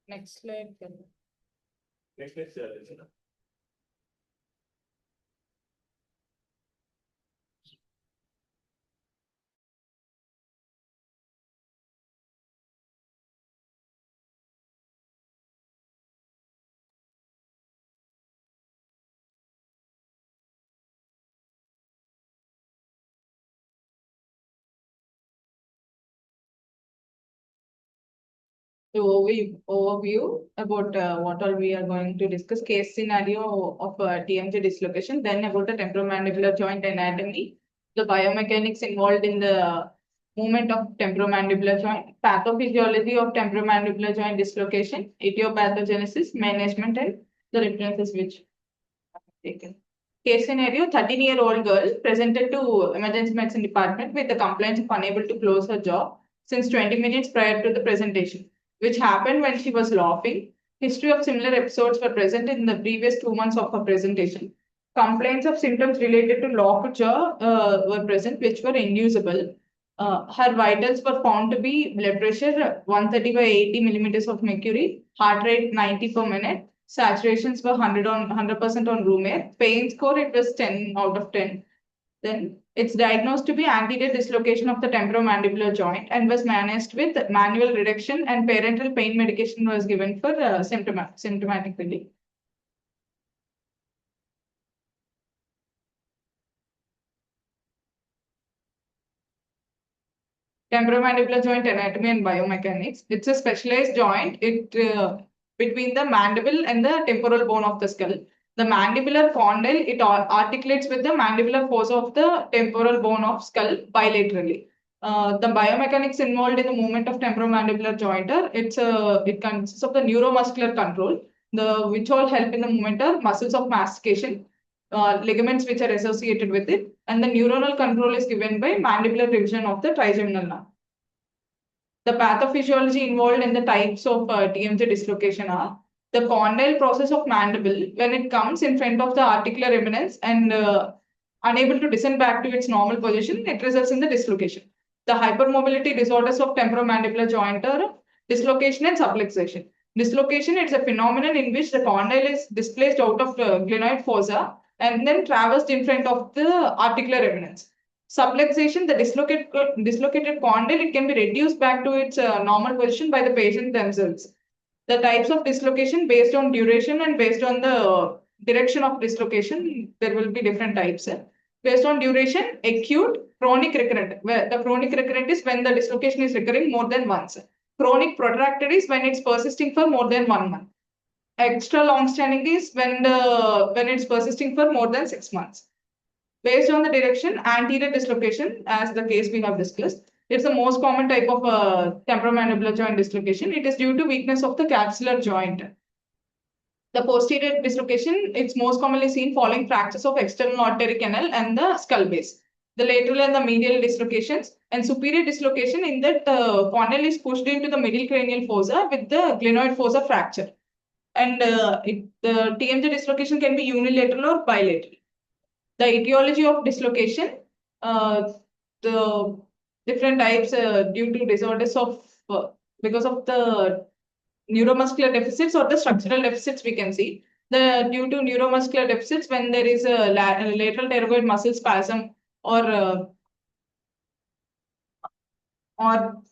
Next slide. Next slide. Overview about what all we are going to discuss. Case scenario of TMJ dislocation, then about the temporomandibular joint anatomy, the biomechanics involved in the movement of temporomandibular joint, pathophysiology of temporomandibular joint dislocation, etiopathogenesis, management, and the references which are taken. Case scenario: 13-year-old girl presented to emergency medicine department with the complaints of unable to close her jaw since 20 minutes prior to the presentation, which happened when she was laughing. History of similar episodes were present in the previous 2 months of her presentation. Complaints of symptoms related to locked jaw were present, which were inducible. Her vitals were found to be blood pressure 130 by 80 millimeters of mercury, heart rate 90 per minute, saturations were 100% on room air, pain score it was 10 out of 10. Then it's diagnosed to be anterior dislocation of the temporomandibular joint and was managed with manual reduction, and parenteral pain medication was given for symptomatic relief. Temporomandibular joint anatomy and biomechanics. It's a specialized joint. Between the mandible and the temporal bone of the skull. The mandibular condyle, it articulates with the mandibular fossa of the temporal bone of skull bilaterally. The biomechanics involved in the movement of temporomandibular jointer, it consists of the neuromuscular control, which all help in the movement are muscles of mastication, ligaments which are associated with it, and the neuronal control is given by mandibular division of the trigeminal nerve. The pathophysiology involved in the types of TMJ dislocation are the condyle process of mandible when it comes in front of the articular eminence and unable to descend back to its normal position, it results in the dislocation. The hypermobility disorders of temporomandibular joint are dislocation and subluxation. Dislocation is a phenomenon in which the condyle is displaced out of the glenoid fossa and then traversed in front of the articular eminence. Subluxation, the dislocated condyle, it can be reduced back to its normal position by the patient themselves. The types of dislocation based on duration and based on the direction of dislocation, there will be different types. Based on duration, acute, chronic recurrent. Where the chronic recurrent is when the dislocation is recurring more than once. Chronic protracted is when it's persisting for more than 1 month. Extra long-standing is when it's persisting for more than 6 months. Based on the direction, anterior dislocation, as the case we have discussed, it's the most common type of temporomandibular joint dislocation. It is due to weakness of the capsular joint. The posterior dislocation, it's most commonly seen following fractures of external auditory canal and the skull base. The lateral and the medial dislocations, and superior dislocation in that condyle is pushed into the middle cranial fossa with the glenoid fossa fracture. And the TMJ dislocation can be unilateral or bilateral. The etiology of dislocation, the different types due to disorders of because of the neuromuscular deficits or the structural deficits we can see. Due to neuromuscular deficits, when there is a lateral pterygoid muscle spasm or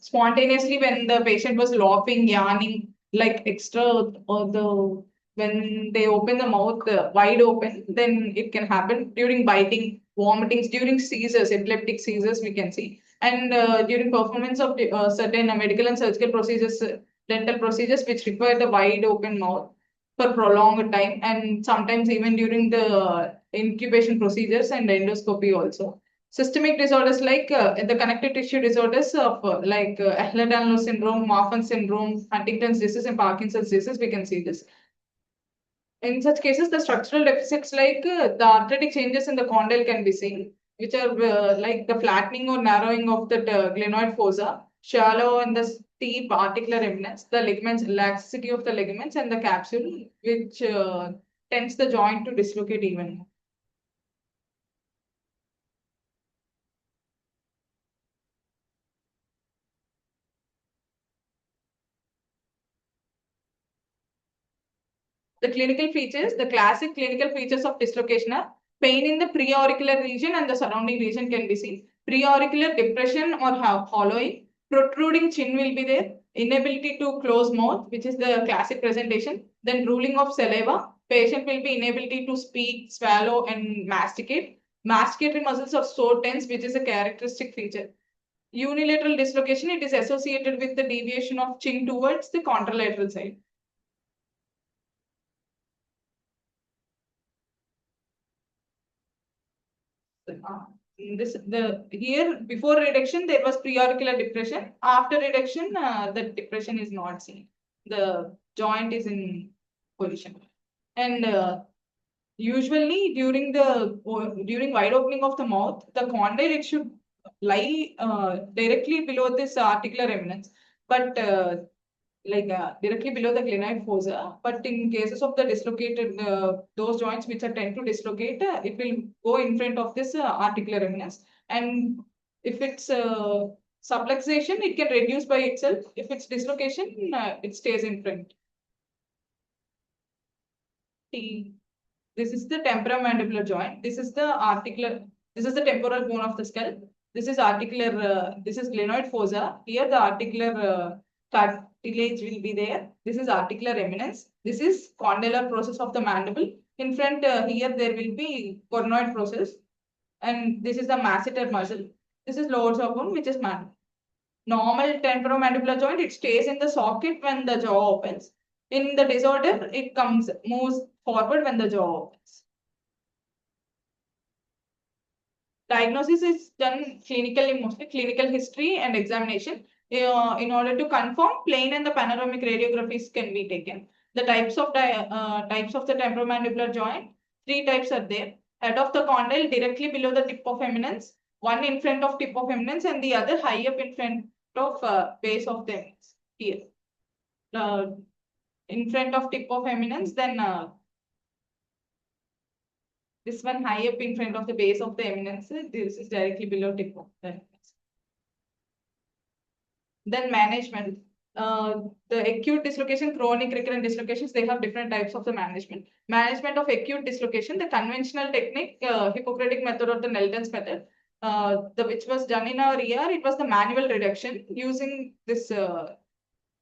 spontaneously when the patient was laughing, yarning, like extra, or when they open the mouth wide open, then it can happen during biting, vomitings, during seizures, epileptic seizures we can see, and during performance of certain medical and surgical procedures, dental procedures which require the wide open mouth for prolonged time, and sometimes even during the incubation procedures and endoscopy also. Systemic disorders like the connective tissue disorders of Ehlers-Danlos syndrome, Marfan syndrome, Huntington's disease, and Parkinson's disease, we can see this. In such cases, the structural deficits like the arthritic changes in the condyle can be seen, which are like the flattening or narrowing of the glenoid fossa, shallow and the steep articular eminence, the ligaments, laxity of the ligaments, and the capsule, which tends the joint to dislocate even more. The clinical features, the classic clinical features of dislocation are pain in the preauricular region and the surrounding region can be seen. Preauricular depression or hollowing, protruding chin will be there, inability to close mouth, which is the classic presentation, then drooling of saliva, patient will be inability to speak, swallow and masticate. Masticatory muscles are so tense, which is a characteristic feature. Unilateral dislocation, it is associated with the deviation of chin towards the contralateral side. Here before reduction there was preauricular depression. After reduction, the depression is not seen. The joint is in position, and usually during wide opening of the mouth, the condyle it should lie directly below this articular eminence, but directly below the glenoid fossa. But in cases of the dislocated, those joints which are tend to dislocate, it will go in front of this articular eminence. And if it's subluxation, it can reduce by itself. If it's dislocation, it stays in front. This is the temporomandibular joint. This is the articular. This is the temporal bone of the skull. This is articular. This is glenoid fossa. Here the articular cartilage will be there. This is articular eminence. This is condylar process of the mandible. In front here there will be coronoid process, and this is the masseter muscle. This is lower jaw bone, which is mandible. Normal temporomandibular joint, it stays in the socket when the jaw opens. In the disorder, it moves forward when the jaw opens. Diagnosis is done clinically, mostly clinical history and examination. In order to confirm, plain and the panoramic radiographies can be taken. The types of the temporomandibular joint, 3 types are there. Head of the condyle directly below the tip of eminence, one in front of tip of eminence, and the other high up in front of base of the eminence. Here, in front of tip of eminence, then this one high up in front of the base of the eminence. This is directly below tip of the eminence. Then management. The acute dislocation, chronic recurrent dislocations, they have different types of the management. Management of acute dislocation, the conventional technique, Hippocratic method or the Nelton's method, which was done in our ER, it was the manual reduction using this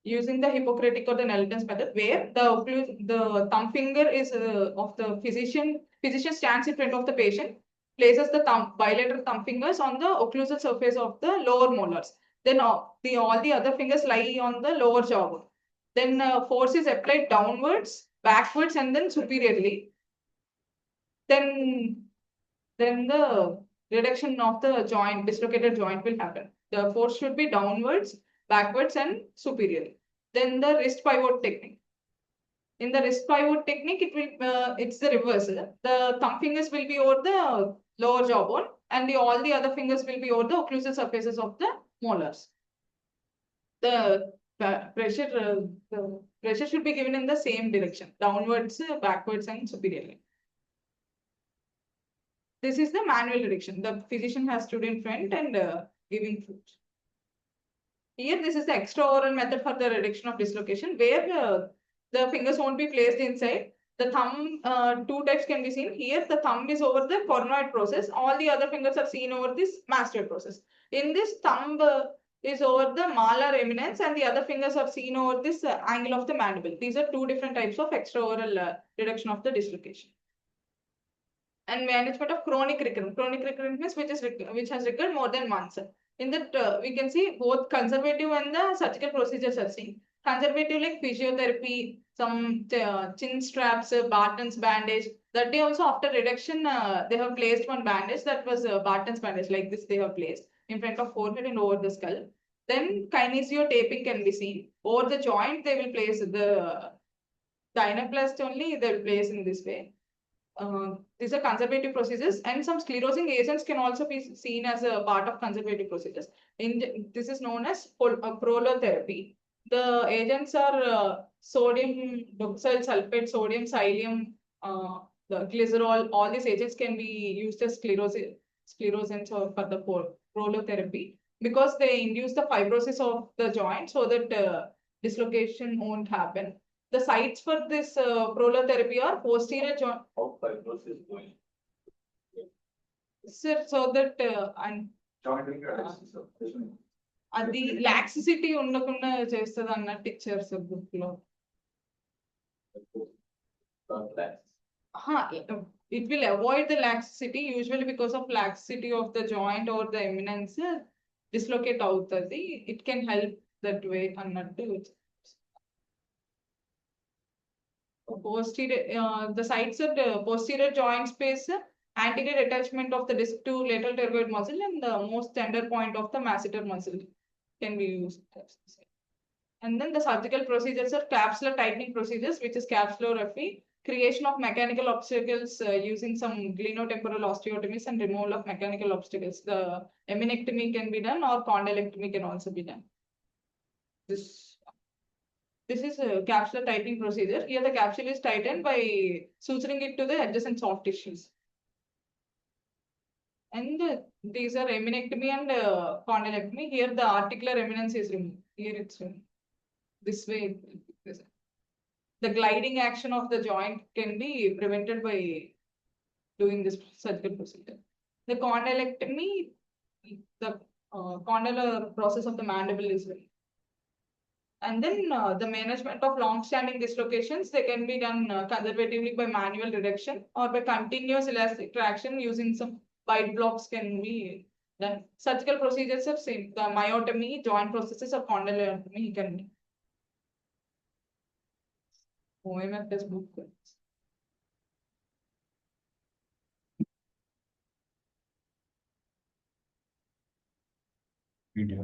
using the Hippocratic or the Nelton's method, where the thumb finger is of the physician. Physician stands in front of the patient, places the bilateral thumb fingers on the occlusal surface of the lower molars. Then all the other fingers lie on the lower jaw. Then force is applied downwards, backwards, and then superiorly. Then the reduction of the joint, dislocated joint will happen. The force should be downwards, backwards, and superior. Then the wrist pivot technique. In the wrist pivot technique, it's the reverse. The thumb fingers will be over the lower jawbone, and all the other fingers will be over the occlusal surfaces of the molars. The pressure should be given in the same direction, downwards, backwards, and superiorly. This is the manual reduction. The physician has stood in front and giving food. Here, this is the extraoral method for the reduction of dislocation, where the fingers won't be placed inside. The thumb, 2 types can be seen. Here, the thumb is over the coronoid process. All the other fingers are seen over this mastoid process. In this, thumb is over the malar eminence, and the other fingers are seen over this angle of the mandible. These are 2 different types of extraoral reduction of the dislocation. And management of chronic recurrence. Chronic recurrence means which has recurred more than once. In that, we can see both conservative and the surgical procedures are seen. Conservative like physiotherapy, some chin straps, Barton's bandage. That day also after reduction, they have placed one bandage that was Barton's bandage, like this they have placed in front of forehead and over the skull. Then kinesio taping can be seen. Over the joint, they will place the dynaplast only, they will place in this way. These are conservative procedures, and some sclerosing agents can also be seen as a part of conservative procedures. This is known as prolotherapy. The agents are sodium doxyl sulfate, sodium psyllium, the glycerol. All these agents can be used as sclerosants or for the prolotherapy, because they induce the fibrosis of the joint so that dislocation won't happen. The sites for this prolotherapy are posterior joint. How fibrosis going? Sir, so that and అది లాక్సిసిటీ ఉండకుండా చేస్తుంది అన్నట్టు ఇచ్చారు sir book లో. It will avoid the laxity usually because of laxity of the joint or the eminence dislocate అవుతుంది. It can help that way అన్నట్టు. Posterior, the sites of the posterior joint space, anterior attachment of the disc to lateral pterygoid muscle, and the most tender point of the masseter muscle can be used. And then the surgical procedures are capsular tightening procedures, which is capsulorrhaphy, creation of mechanical obstacles using some glenotemporal osteotomies and removal of mechanical obstacles. The eminectomy can be done or condylectomy can also be done. This is a capsular tightening procedure. Here the capsule is tightened by suturing it to the adjacent soft tissues. And these are eminectomy and condylectomy. Here the articular eminence is removed. Here it's this way. The gliding action of the joint can be prevented by doing this surgical procedure. The condylectomy, the condylar process of the mandible is removed. And then the management of long-standing dislocations, they can be done conservatively by manual reduction or by continuous elastic traction using some bite blocks can be done. Surgical procedures are same. The myotomy, joint processes, or condylotomy can be. OMFS book. Video.